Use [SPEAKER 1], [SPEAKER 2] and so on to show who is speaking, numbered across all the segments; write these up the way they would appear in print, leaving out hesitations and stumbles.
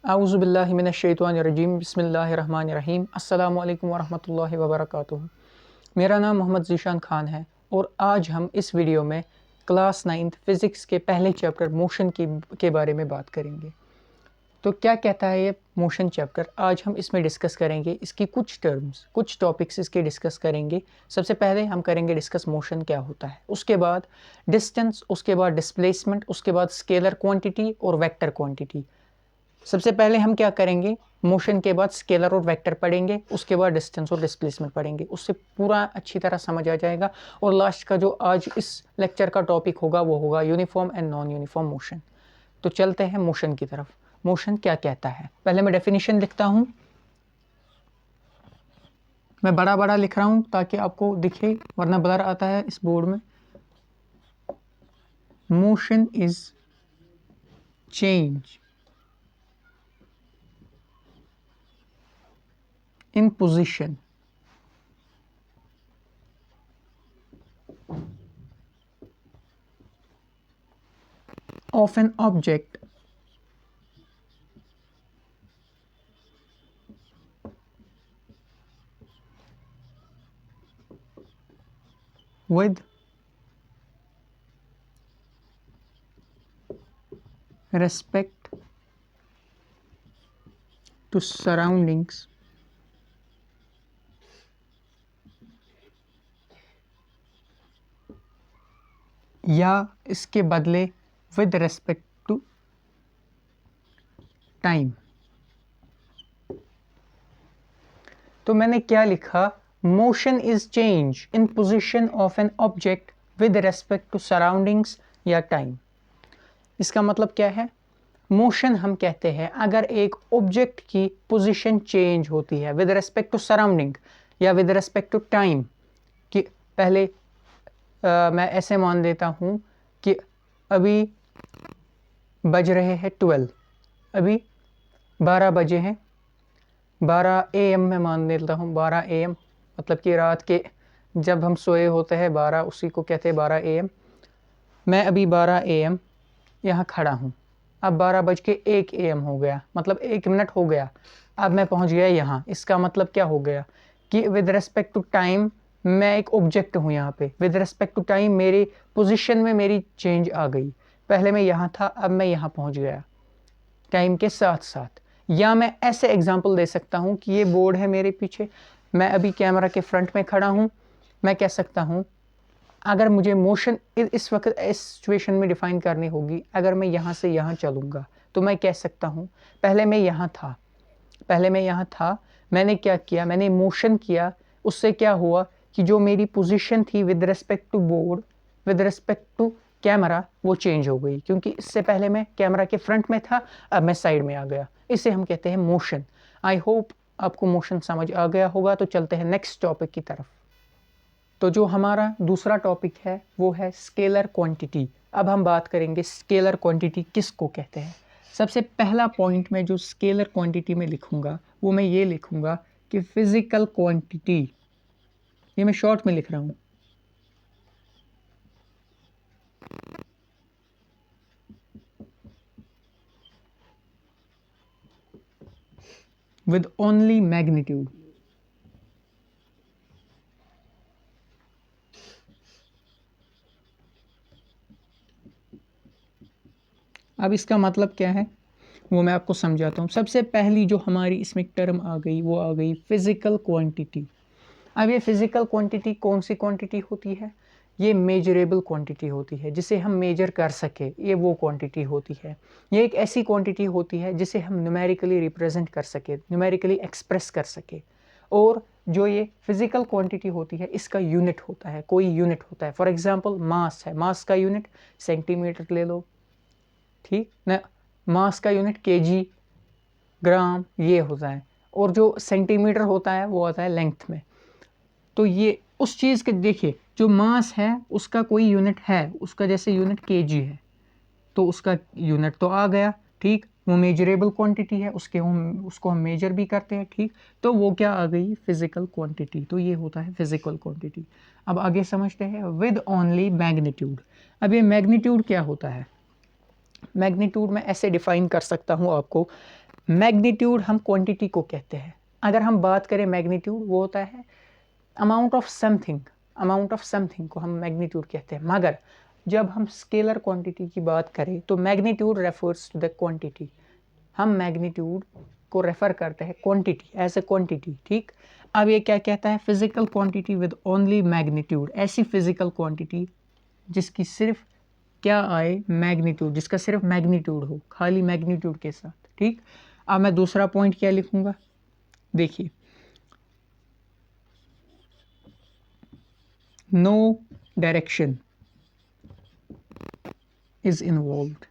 [SPEAKER 1] आऊज़ु बिल्लाहि मिनश्शैतानिर्रजीम बिस्मिल्लाहिर्रहमानिर्रहीम अस्सलामु अलैकुम वरहमतुल्लाहि वबरकातुहू। मेरा नाम मोहम्मद ज़ीशान खान है और आज हम इस वीडियो में क्लास 9th फ़िज़िक्स के पहले चैप्टर मोशन के बारे में बात करेंगे। तो क्या कहता है ये मोशन चैप्टर, आज हम इसमें डिस्कस करेंगे। इसकी कुछ टर्म्स, कुछ टॉपिक्स इसके डिस्कस करेंगे। सबसे पहले हम करेंगे डिस्कस मोशन क्या होता है, उसके बाद डिस्टेंस, उसके बाद डिस्प्लेसमेंट, उसके बाद स्केलर क्वांटिटी और वेक्टर क्वांटिटी। सबसे पहले हम क्या करेंगे, मोशन के बाद स्केलर और वेक्टर पढ़ेंगे, उसके बाद डिस्टेंस और डिस्प्लेसमेंट पढ़ेंगे। उससे पूरा अच्छी तरह समझ आ जाएगा। और लास्ट का जो आज इस लेक्चर का टॉपिक होगा वो होगा uniform and non uniform motion. तो चलते हैं मोशन की तरफ। मोशन क्या कहता है, पहले मैं डेफिनेशन लिखता हूँ। मैं बड़ा बड़ा लिख रहा हूँ ताकि आपको दिखे, वरना ब्लर आता है इस बोर्ड में। Motion is change in position of an object with respect to surroundings या इसके बदले विद रेस्पेक्ट टू टाइम। तो मैंने क्या लिखा, motion is change in position of an object with respect to surroundings या टाइम। इसका मतलब क्या है, मोशन हम कहते हैं अगर एक ऑब्जेक्ट की पोजीशन चेंज होती है विद रेस्पेक्ट टू सराउंडिंग या विद रेस्पेक्ट टू टाइम। कि पहले मैं ऐसे मान लेता हूँ कि अभी बज रहे हैं 12, अभी 12 बजे हैं, 12 AM में मान लेता हूँ। 12 AM मतलब कि रात के जब हम सोए होते हैं 12, उसी को कहते हैं 12 AM। मैं अभी 12 AM यहाँ खड़ा हूँ। अब 12:01 AM हो गया, मतलब 1 मिनट हो गया। अब मैं पहुँच गया यहाँ। इसका मतलब क्या हो गया कि विद रेस्पेक्ट टू टाइम मैं एक ऑब्जेक्ट हूँ यहाँ पे। विद रेस्पेक्ट टू टाइम मेरी पोजीशन में मेरी चेंज आ गई। पहले मैं यहाँ था, अब मैं यहाँ पहुँच गया टाइम के साथ साथ। या मैं ऐसे एग्जांपल दे सकता हूँ कि ये बोर्ड है मेरे पीछे, मैं अभी कैमरा के फ्रंट में खड़ा हूँ। मैं कह सकता हूँ अगर मुझे मोशन इस वक्त इस सिचुएशन में डिफाइन करनी होगी, अगर मैं यहाँ से यहाँ चलूँगा तो मैं कह सकता हूँ पहले मैं यहाँ था, मैंने क्या किया, मैंने मोशन किया। उससे क्या हुआ कि जो मेरी पोजीशन थी with respect to board, with respect to camera, वो चेंज हो गई। क्योंकि इससे पहले मैं कैमरा के फ्रंट में था, अब मैं साइड में आ गया। इसे हम कहते हैं मोशन। आई होप आपको मोशन समझ आ गया होगा। तो चलते हैं नेक्स्ट टॉपिक की तरफ। तो जो हमारा दूसरा टॉपिक है वो है स्केलर क्वांटिटी। अब हम बात करेंगे स्केलर क्वांटिटी किसको कहते हैं। सबसे पहला पॉइंट में जो स्केलर क्वांटिटी में लिखूंगा वो मैं ये लिखूंगा कि फिजिकल क्वांटिटी, ये मैं शॉर्ट में लिख रहा हूँ, with only magnitude। अब इसका मतलब क्या है वो मैं आपको समझाता हूँ। सबसे पहली जो हमारी इसमें टर्म आ गई वो आ गई फिजिकल क्वांटिटी। अब ये फिजिकल क्वांटिटी कौन सी क्वांटिटी होती है, ये मेजरेबल क्वांटिटी होती है, जिसे हम मेजर कर सके, ये वो क्वांटिटी होती है। ये एक ऐसी क्वांटिटी होती है जिसे हम न्यूमेरिकली रिप्रेजेंट कर सके, न्यूमेरिकली एक्सप्रेस कर सके। और जो ये फिजिकल क्वांटिटी होती है इसका यूनिट होता है, कोई यूनिट होता है। फॉर एग्जांपल मास है, मास का यूनिट सेंटीमीटर ले लो, ठीक ना। मास का यूनिट केजी, ग्राम, ये होता है। और जो सेंटीमीटर होता है वो आता है लेंथ में। तो ये उस चीज़ के देखिए, जो मास है उसका कोई यूनिट है, उसका जैसे यूनिट केजी है तो उसका यूनिट तो आ गया, ठीक। वो मेजरेबल क्वांटिटी है, उसको हम मेजर भी करते हैं, ठीक। तो वो क्या आ गई, फिजिकल क्वांटिटी। तो ये होता है फिजिकल क्वांटिटी। अब आगे समझते हैं विद ओनली मैग्नीट्यूड। अब ये मैग्नीट्यूड क्या होता है, मैग्नीट्यूड मैं ऐसे डिफाइन कर सकता हूँ आपको मैग्नीट्यूड हम क्वांटिटी को कहते हैं। अगर हम बात करें मैग्नीट्यूड, वो होता है अमाउंट ऑफ समथिंग को हम मैग्नीट्यूड कहते हैं। मगर जब हम स्केलर क्वांटिटी की बात करें तो magnitude refers to the quantity. हम मैग्नीट्यूड को रेफर करते हैं क्वांटिटी, एज ए क्वांटिटी, ठीक। अब ये क्या कहता है, physical quantity with only magnitude, ऐसी फिजिकल क्वांटिटी जिसकी सिर्फ क्या आए, मैग्नीट्यूड, जिसका सिर्फ मैग्नीट्यूड हो, खाली मैग्नीट्यूड के साथ, ठीक। अब मैं दूसरा पॉइंट क्या लिखूंगा, देखिए, नो डायरेक्शन इज इन्वॉल्व्ड,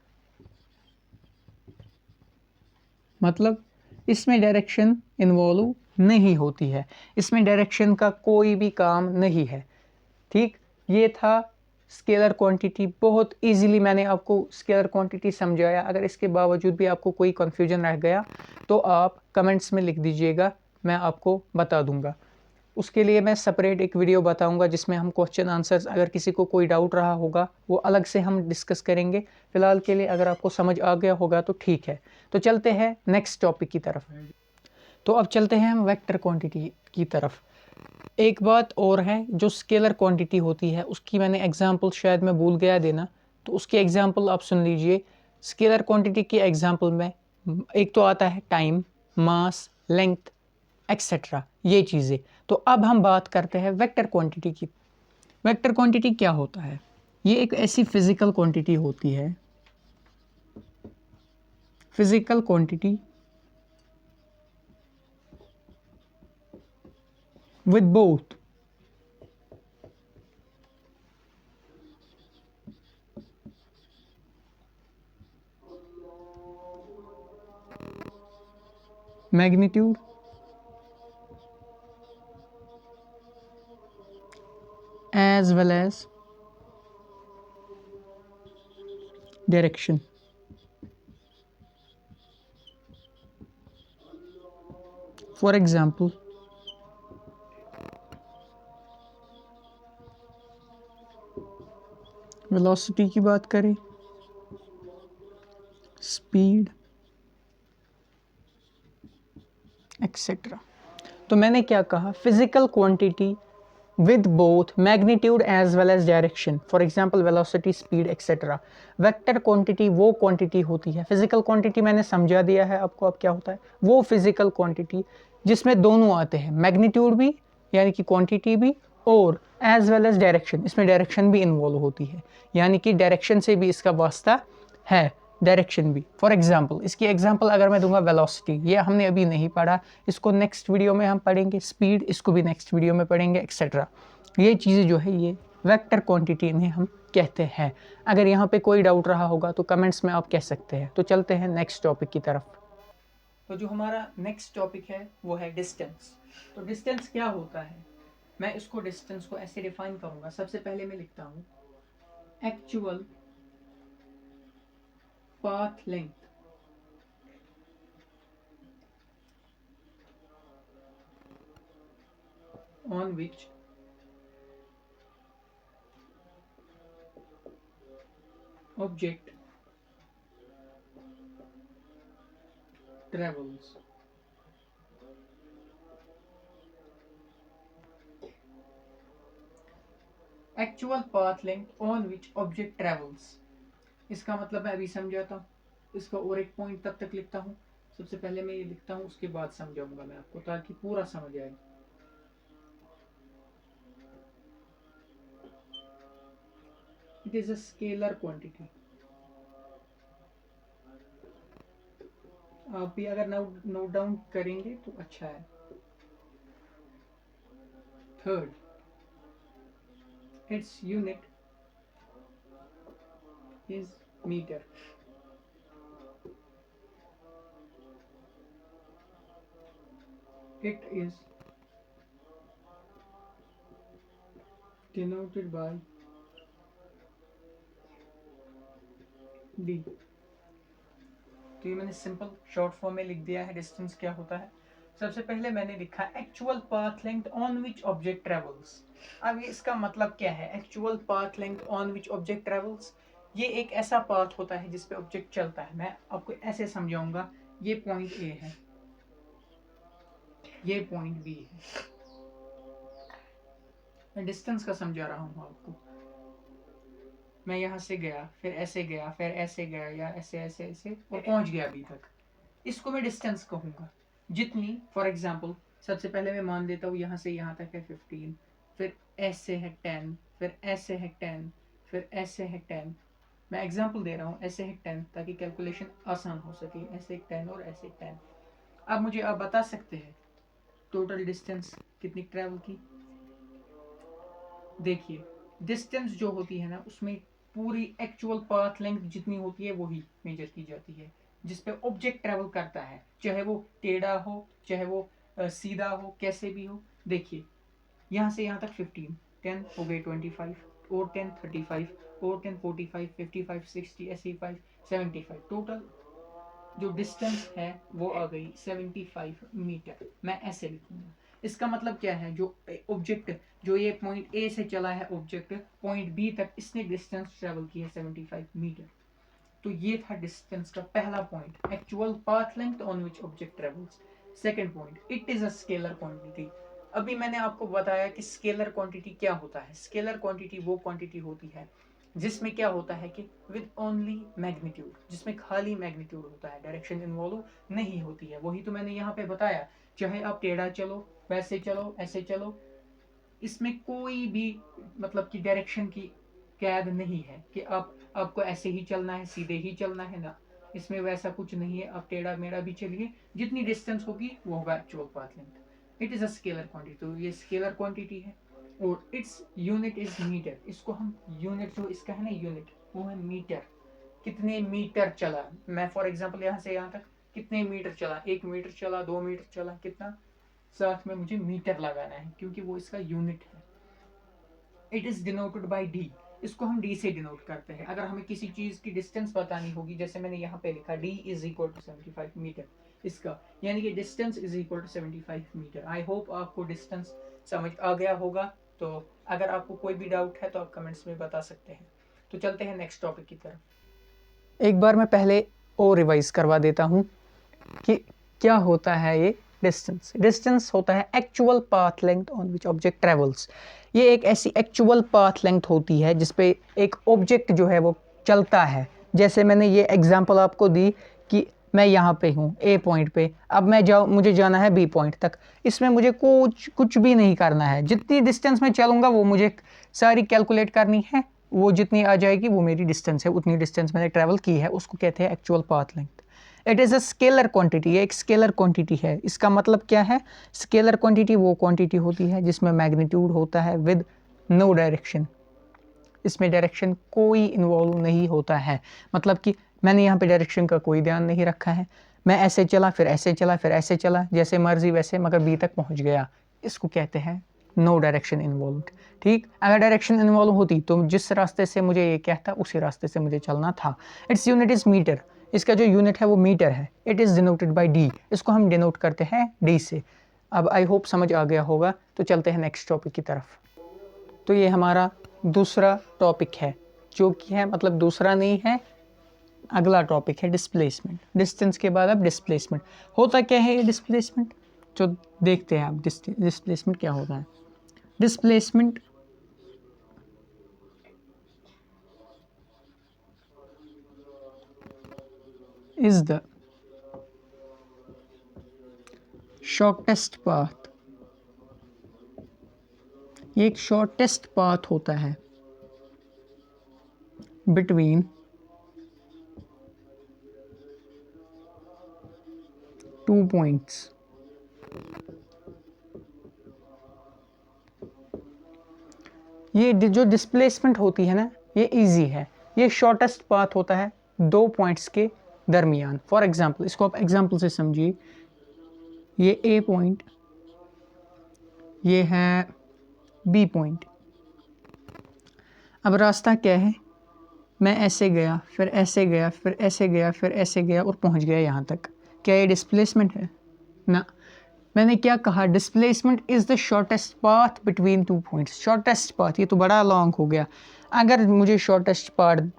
[SPEAKER 1] मतलब इसमें डायरेक्शन इन्वॉल्व नहीं होती है, इसमें डायरेक्शन का कोई भी काम नहीं है, ठीक। ये था स्केलर क्वांटिटी। बहुत इजीली मैंने आपको स्केलर क्वांटिटी समझाया। अगर इसके बावजूद भी आपको कोई कन्फ्यूजन रह गया तो आप कमेंट्स में लिख दीजिएगा, मैं आपको बता दूंगा। उसके लिए मैं सेपरेट एक वीडियो बताऊंगा जिसमें हम क्वेश्चन आंसर्स, अगर किसी को कोई डाउट रहा होगा वो अलग से हम डिस्कस करेंगे। फिलहाल के लिए अगर आपको समझ आ गया होगा तो ठीक है। तो चलते हैं नेक्स्ट टॉपिक की तरफ। तो अब चलते हैं हम वेक्टर क्वांटिटी की तरफ। एक बात और है, जो स्केलर क्वांटिटी होती है उसकी मैंने एग्जांपल शायद मैं भूल गया देना, तो उसकी एग्जांपल आप सुन लीजिए। स्केलर क्वांटिटी की एग्जांपल में एक तो आता है टाइम, मास, लेंथ एक्सेट्रा, ये चीज़ें। तो अब हम बात करते हैं वेक्टर क्वांटिटी की। वेक्टर क्वांटिटी क्या होता है, ये एक ऐसी फिजिकल क्वांटिटी होती है, physical quantity with both magnitude as well as direction. For example, velocity की बात करें, स्पीड एक्सेट्रा। तो मैंने क्या कहा, physical quantity with both magnitude as well as direction, for example velocity, speed etc. Vector quantity वो क्वांटिटी होती है, फिजिकल क्वांटिटी मैंने समझा दिया है आपको अब क्या होता है, वो फिजिकल क्वांटिटी जिसमें दोनों आते हैं, मैग्नीट्यूड भी यानी कि क्वांटिटी भी, और एज वेल एज डायरेक्शन, इसमें डायरेक्शन भी इन्वॉल्व होती है, यानी कि डायरेक्शन से भी इसका वास्ता है, डायरेक्शन भी। फॉर एग्जांपल, इसकी एग्जांपल अगर मैं दूंगा वेलोसिटी, ये हमने अभी नहीं पढ़ा, इसको नेक्स्ट वीडियो में हम पढ़ेंगे। स्पीड, इसको भी नेक्स्ट वीडियो में पढ़ेंगे एक्सेट्रा। ये चीज़ें जो है ये वेक्टर क्वांटिटी इन्हें हम कहते हैं। अगर यहाँ पे कोई डाउट रहा होगा तो कमेंट्स में आप कह सकते हैं। तो चलते हैं नेक्स्ट टॉपिक की तरफ। तो जो हमारा नेक्स्ट टॉपिक है वो है डिस्टेंस। तो डिस्टेंस क्या होता है, मैं इसको डिस्टेंस को ऐसे डिफाइन करूंगा। सबसे पहले मैं लिखता हूँ actual path length on which object travels। Actual path length on which object travels, इसका मतलब मैं अभी समझाता हूँ। इसका और एक पॉइंट तब तक लिखता हूँ, सबसे पहले मैं ये लिखता हूँ, उसके बाद समझाऊंगा मैं आपको ताकि पूरा समझ आए। It is a scalar quantity. आप भी अगर नोट डाउन करेंगे तो अच्छा है। Third, its unit is metre. It is denoted by D। तो ये मैंने सिंपल शॉर्ट फॉर्म में लिख दिया है डिस्टेंस क्या होता है। सबसे पहले मैंने लिखा actual path length on which object travels. अब ये इसका मतलब क्या है, actual path length on which object travels, ये एक ऐसा पाथ होता है जिस पे ऑब्जेक्ट चलता है। मैं आपको ऐसे समझाऊंगा ये पॉइंट ए है, ये पॉइंट बी है। मैं डिस्टेंस का समझा रहा हूँ आपको। मैं यहाँ से गया, फिर ऐसे गया, फिर ऐसे गया, या ऐसे ऐसे ऐसे और पहुंच गया अभी तक। इसको मैं डिस्टेंस कहूँगा। जितनी, फॉर एग्जाम्पल, सबसे पहले मैं मान लेता हूँ यहाँ से यहाँ तक है 15, फिर ऐसे है 10, फिर ऐसे है 10, फिर ऐसे है 10। मैं एग्जाम्पल दे रहा हूँ, ऐसे है 10 ताकि कैलकुलेशन आसान हो सके। ऐसे 10 और ऐसे 10। अब मुझे आप बता सकते हैं टोटल डिस्टेंस कितनी ट्रैवल की। देखिए, डिस्टेंस जो होती है ना, उसमें पूरी एक्चुअल पाथ लेंथ जितनी होती है वही मेजर की जाती है, जिस पे ऑब्जेक्ट ट्रैवल करता है, चाहे वो टेढ़ा हो, चाहे वो सीधा हो, कैसे भी हो। देखिए, यहाँ से यहाँ तक 15, 10 हो गए 25, और 10 35, और 10 45, 55, 60, 85, 75। टोटल जो डिस्टेंस है वो आ गई 75 मीटर। मैं ऐसे लिखूंगा। इसका मतलब क्या है, जो ऑब्जेक्ट, जो ये पॉइंट ए से चला है ऑब्जेक्ट पॉइंट बी तक, इसने डिस्टेंस ट्रेवल की है 75 मीटर। तो ये था डिस्टेंस का पहला point, actual path length on which object travels. Second point, it is a scalar quantity. अभी मैंने आपको बताया कि स्केलर क्वांटिटी क्या होता है। स्केलर क्वांटिटी वो क्वांटिटी होती है जिसमें क्या होता है कि विद ओनली मैग्नीट्यूड, जिसमें खाली मैग्नीट्यूड होता है, डायरेक्शन इन्वॉल्व नहीं होती है। वही तो मैंने यहाँ पे बताया, चाहे आप टेढ़ा चलो, वैसे चलो, ऐसे चलो, इसमें कोई भी मतलब कि डायरेक्शन की कैद नहीं है कि आपको ऐसे ही चलना है, सीधे ही चलना है ना। इसमें वैसा कुछ नहीं है, आप टेढ़ा मेढ़ा भी चलिए, जितनी डिस्टेंस होगी वो होगा actual path length. It is a scalar quantity. तो ये स्केलर क्वांटिटी है और इट्स यूनिट इज मीटर। इसको हम यूनिट, जो इसका है ना यूनिट, वो है मीटर। कितने मीटर चला मैं, फॉर एग्जाम्पल यहाँ से यहाँ तक कितने मीटर चला, 1 मीटर चला, 2 मीटर चला, कितना, साथ में मुझे मीटर लगाना है क्योंकि वो इसका यूनिट है। It is denoted by D. इसको हम डी से डिनोट करते हैं। अगर हमें किसी चीज की डिस्टेंस बतानी होगी, जैसे मैंने यहाँ पे लिखा D is equal to 75 metre, इसका यानी कि distance is equal to 75 metre. I hope आपको डिस्टेंस समझ आ गया होगा। तो अगर आपको कोई भी डाउट है तो आप कमेंट्स में बता सकते हैं। तो चलते हैं नेक्स्ट टॉपिक की तरफ। एक बार मैं पहले और रिवाइज करवा देता हूँ कि क्या होता है ये डिस्टेंस। डिस्टेंस होता है actual path length on which object travels. ये एक ऐसी एक्चुअल पाथ लेंथ होती है जिसपे एक ऑब्जेक्ट जो है वो चलता है। जैसे मैंने ये एग्जांपल आपको दी कि मैं यहाँ पे हूँ ए पॉइंट पे, अब मुझे जाना है बी पॉइंट तक। इसमें मुझे कुछ भी नहीं करना है, जितनी डिस्टेंस में चलूँगा वो मुझे सारी कैलकुलेट करनी है, वो जितनी आ जाएगी वो मेरी डिस्टेंस है, उतनी डिस्टेंस मैंने ट्रैवल की है, उसको कहते हैं actual path length. It is a scalar quantity. ये एक स्केलर क्वांटिटी है। इसका मतलब क्या है, स्केलर क्वांटिटी वो क्वांटिटी होती है जिसमें मैग्नीट्यूड होता है विद नो डायरेक्शन। इसमें डायरेक्शन कोई इन्वॉल्व नहीं होता है। मतलब कि मैंने यहाँ पे डायरेक्शन का कोई ध्यान नहीं रखा है, मैं ऐसे चला, फिर ऐसे चला, फिर ऐसे चला, जैसे मर्जी वैसे, मगर बी तक पहुँच गया। इसको कहते हैं नो डायरेक्शन इन्वॉल्व। ठीक, अगर डायरेक्शन इन्वॉल्व होती तो जिस रास्ते से मुझे ये कहता उसी रास्ते से मुझे चलना था। Its unit is metre. इसका जो यूनिट है वो मीटर है। It is denoted by D. इसको हम डिनोट करते हैं डी से। अब आई होप समझ आ गया होगा। तो चलते हैं नेक्स्ट टॉपिक की तरफ। तो ये हमारा दूसरा टॉपिक है, जो कि है मतलब दूसरा नहीं है, अगला टॉपिक है डिस्प्लेसमेंट। डिस्टेंस के बाद अब डिस्प्लेसमेंट। होता क्या है ये डिस्प्लेसमेंट, जो देखते हैं आप डिस्प्लेसमेंट क्या होता है। Displacement is the shortest path. ये एक शॉर्टेस्ट पाथ होता है बिटवीन टू पॉइंट्स। ये जो डिस्प्लेसमेंट होती है ना, ये इजी है। ये शॉर्टेस्ट पाथ होता है दो पॉइंट्स के दरमियान। फॉर एग्जांपल, इसको आप एग्जांपल से समझिए। ये ए पॉइंट, ये है बी पॉइंट। अब रास्ता क्या है, मैं ऐसे गया, फिर ऐसे गया, फिर ऐसे गया, फिर ऐसे गया और पहुंच गया यहाँ तक। क्या ये डिस्प्लेसमेंट है? ना। मैंने क्या कहा, displacement is the shortest path between two points. Shortest path, ये तो बड़ा लॉन्ग हो गया। अगर मुझे शॉर्टेस्ट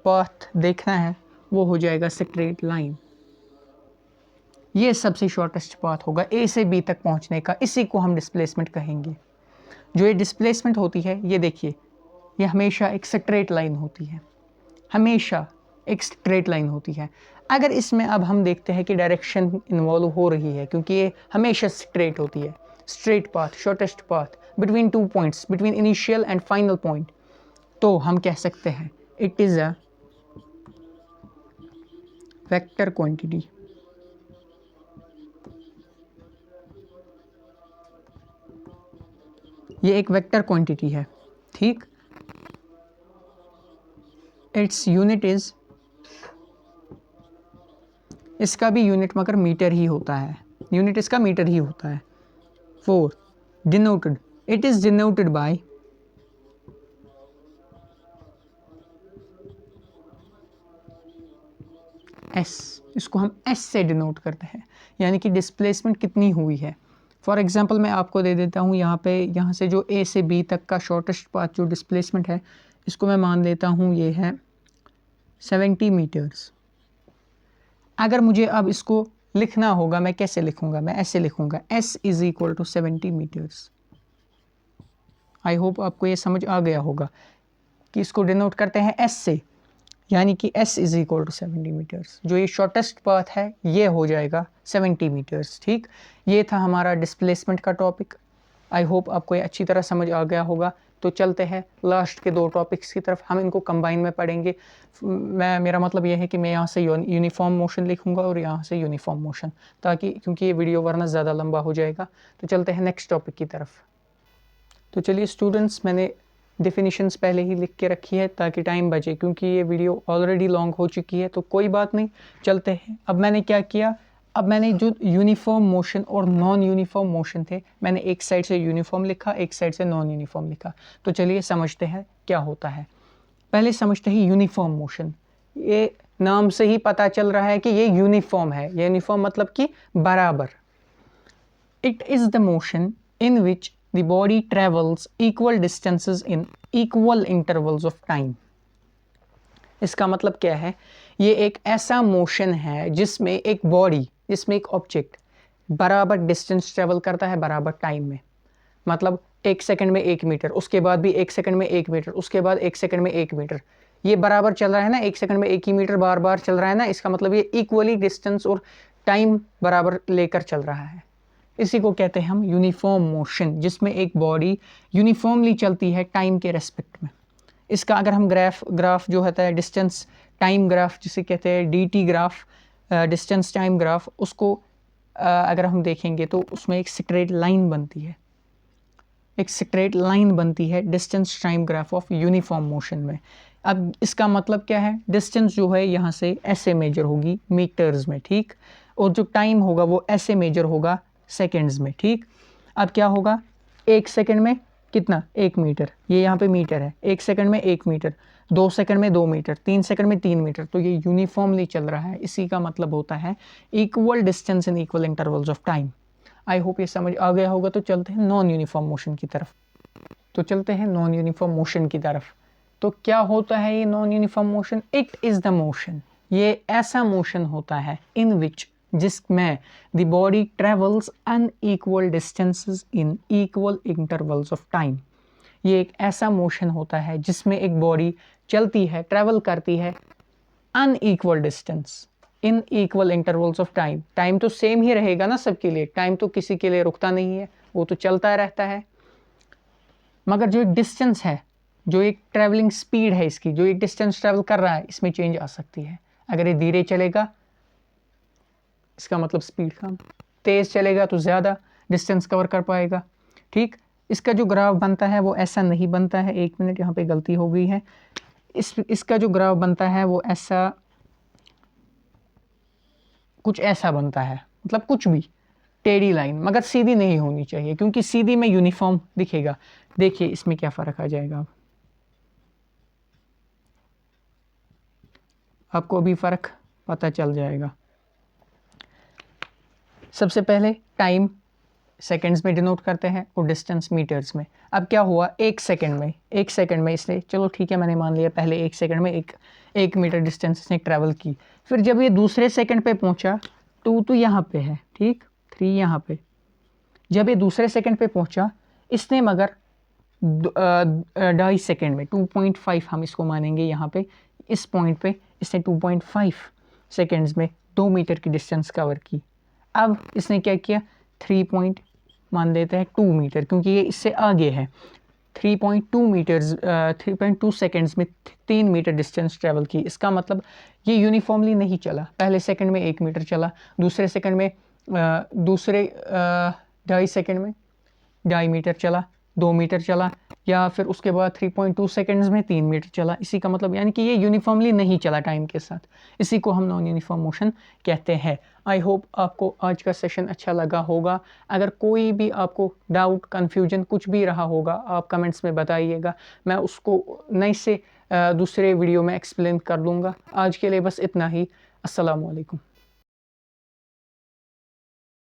[SPEAKER 1] पाथ देखना है, वो हो जाएगा स्ट्रेट लाइन। ये सबसे शॉर्टेस्ट पाथ होगा ए से बी तक पहुंचने का, इसी को हम डिस्प्लेसमेंट कहेंगे। जो ये डिस्प्लेसमेंट होती है, ये देखिए, ये हमेशा एक स्ट्रेट लाइन होती है, हमेशा एक स्ट्रेट लाइन होती है। अगर इसमें अब हम देखते हैं कि डायरेक्शन इन्वॉल्व हो रही है, क्योंकि ये हमेशा स्ट्रेट होती है, straight path, shortest path between 2 points, between initial and final point, तो हम कह सकते हैं it is a vector quantity. ये एक वेक्टर क्वांटिटी है, ठीक। इट्स यूनिट इज, इसका भी यूनिट मगर मीटर ही होता है, यूनिट इसका मीटर ही होता है। 4 denoted, it is denoted by S, इसको हम एस से डिनोट करते हैं, यानी कि डिस्प्लेसमेंट कितनी हुई है। फॉर एग्जांपल मैं आपको दे देता हूँ यहाँ पे, यहाँ से जो ए से बी तक का शॉर्टेस्ट पाथ जो डिस्प्लेसमेंट है, इसको मैं मान लेता हूँ ये है 70 मीटर्स। अगर मुझे अब इसको लिखना होगा, मैं कैसे लिखूँगा, मैं ऐसे लिखूँगा, s is equal to 70 metres. I hope आपको ये समझ आ गया होगा कि इसको डिनोट करते हैं s से, यानी कि s is equal to 70 metres. जो ये शॉर्टेस्ट पाथ है ये हो जाएगा 70 मीटर्स, ठीक। ये था हमारा डिस्प्लेसमेंट का टॉपिक। आई होप आपको ये अच्छी तरह समझ आ गया होगा। तो चलते हैं लास्ट के 2 टॉपिक्स की तरफ, हम इनको कंबाइन में पढ़ेंगे। मेरा मतलब ये है कि मैं यहाँ से यूनिफॉर्म मोशन लिखूँगा और यहाँ से यूनिफॉर्म मोशन, ताकि, क्योंकि ये वीडियो वरना ज़्यादा लंबा हो जाएगा। तो चलते हैं नेक्स्ट टॉपिक की तरफ। तो चलिए स्टूडेंट्स, मैंने डेफिनेशंस पहले ही लिख के रखी है ताकि टाइम बचे, क्योंकि ये वीडियो ऑलरेडी लॉन्ग हो चुकी है। तो कोई बात नहीं, चलते हैं। अब मैंने क्या किया, अब मैंने जो यूनिफॉर्म मोशन और नॉन यूनिफॉर्म मोशन थे, मैंने एक साइड से यूनिफॉर्म लिखा, एक साइड से नॉन यूनिफॉर्म लिखा। तो चलिए समझते हैं क्या होता है। पहले समझते हैं यूनिफॉर्म मोशन। ये नाम से ही पता चल रहा है कि ये यूनिफॉर्म है। यूनिफॉर्म मतलब कि बराबर। It is the motion in which the body travels equal distances in equal intervals of time। इसका मतलब क्या है, ये एक ऐसा मोशन है जिसमें एक बॉडी, जिसमें एक ऑब्जेक्ट बराबर डिस्टेंस ट्रेवल करता है बराबर टाइम में। मतलब 1 सेकंड में 1 मीटर, उसके बाद भी 1 सेकंड में 1 मीटर, उसके बाद 1 सेकंड में 1 मीटर, ये बराबर चल रहा है ना, 1 सेकंड में 1 ही मीटर बार बार चल रहा है ना। इसका मतलब ये इक्वली डिस्टेंस और टाइम बराबर लेकर चल रहा है। इसी को कहते हैं हम यूनिफॉर्म मोशन, जिसमें एक बॉडी यूनिफॉर्मली चलती है टाइम के रेस्पेक्ट में। इसका अगर हम ग्राफ जो होता है डिस्टेंस टाइम ग्राफ, जिसे कहते हैं dt graph, distance time graph, उसको अगर हम देखेंगे तो उसमें एक स्ट्रेट लाइन बनती है, एक स्ट्रेट लाइन बनती है distance time graph of uniform motion में। अब इसका मतलब क्या है, डिस्टेंस जो है यहाँ से ऐसे मेजर होगी मीटर्स में, ठीक, और जो टाइम होगा वो ऐसे मेजर होगा सेकेंड्स में, ठीक। अब क्या होगा, 1 सेकंड में कितना, 1 मीटर, ये यहाँ पे मीटर है, 1 सेकंड में 1 मीटर, 2 सेकंड में 2 मीटर, 3 सेकंड में 3 मीटर। तो ये यूनिफॉर्मली चल रहा है। इसी का मतलब होता है equal distance in equal intervals of time. I hope ये समझ आ गया होगा। तो चलते हैं नॉन यूनिफॉर्म मोशन की तरफ। तो क्या होता है ये non uniform motion? It is the motion, ये ऐसा मोशन होता है इन विच, जिसमें the body travels unequal distances in equal intervals of time. ये एक ऐसा मोशन होता है जिसमें एक बॉडी चलती है, ट्रेवल करती है unequal distance in equal intervals of time. Time तो सेम ही रहेगा ना सबके लिए, टाइम तो किसी के लिए रुकता नहीं है, वो तो चलता रहता है। मगर जो एक डिस्टेंस है, जो एक ट्रैवलिंग स्पीड है इसकी, जो एक डिस्टेंस ट्रैवल कर रहा है, इसमें चेंज आ सकती है। अगर ये धीरे चलेगा, इसका मतलब स्पीड कम, तेज़ चलेगा तो ज़्यादा डिस्टेंस कवर कर पाएगा, ठीक। इसका जो ग्राफ बनता है वो ऐसा नहीं बनता है, 1 मिनट यहाँ पे गलती हो गई है। इसका जो ग्राफ बनता है वो ऐसा, कुछ ऐसा बनता है, मतलब कुछ भी टेढ़ी लाइन, मगर सीधी नहीं होनी चाहिए, क्योंकि सीधी में यूनिफॉर्म दिखेगा। देखिए इसमें क्या फ़र्क आ जाएगा, अब आपको अभी फ़र्क पता चल जाएगा। सबसे पहले टाइम सेकंड्स में डिनोट करते हैं और डिस्टेंस मीटर्स में। अब क्या हुआ, 1 सेकंड में इसने, चलो ठीक है मैंने मान लिया पहले 1 सेकंड में 1 मीटर डिस्टेंस इसने ट्रैवल की। फिर जब ये दूसरे सेकंड पे पहुंचा 2 तो यहाँ पे है, ठीक, 3 यहाँ पे। जब ये दूसरे सेकंड पे पहुंचा, इसने मगर 2.5 सेकंड में 2.5 हम इसको मानेंगे यहाँ पे, इस पॉइंट पे इसने 2.5 सेकंड्स में 2 मीटर की डिस्टेंस कवर की। अब इसने क्या किया, 3 पॉइंट मान देते हैं 2 मीटर, क्योंकि ये इससे आगे है। 3.2 मीटर्स 3.2 सेकंड्स में 3 मीटर डिस्टेंस ट्रैवल की। इसका मतलब ये यूनिफॉर्मली नहीं चला। पहले सेकंड में 1 मीटर चला, दूसरे सेकंड में दूसरे 2.5 सेकंड में 2.5 मीटर चला, 2 मीटर चला, या फिर उसके बाद 3.2 सेकंड्स में 3 मीटर चला। इसी का मतलब यानी कि ये यूनिफॉर्मली नहीं चला टाइम के साथ। इसी को हम नॉन यूनिफॉर्म मोशन कहते हैं। आई होप आपको आज का सेशन अच्छा लगा होगा। अगर कोई भी आपको डाउट, कन्फ्यूजन कुछ भी रहा होगा, आप कमेंट्स में बताइएगा, मैं उसको नए से दूसरे वीडियो में एक्सप्लेन कर दूँगा। आज के लिए बस इतना ही। अस्सलामु अलैकुम।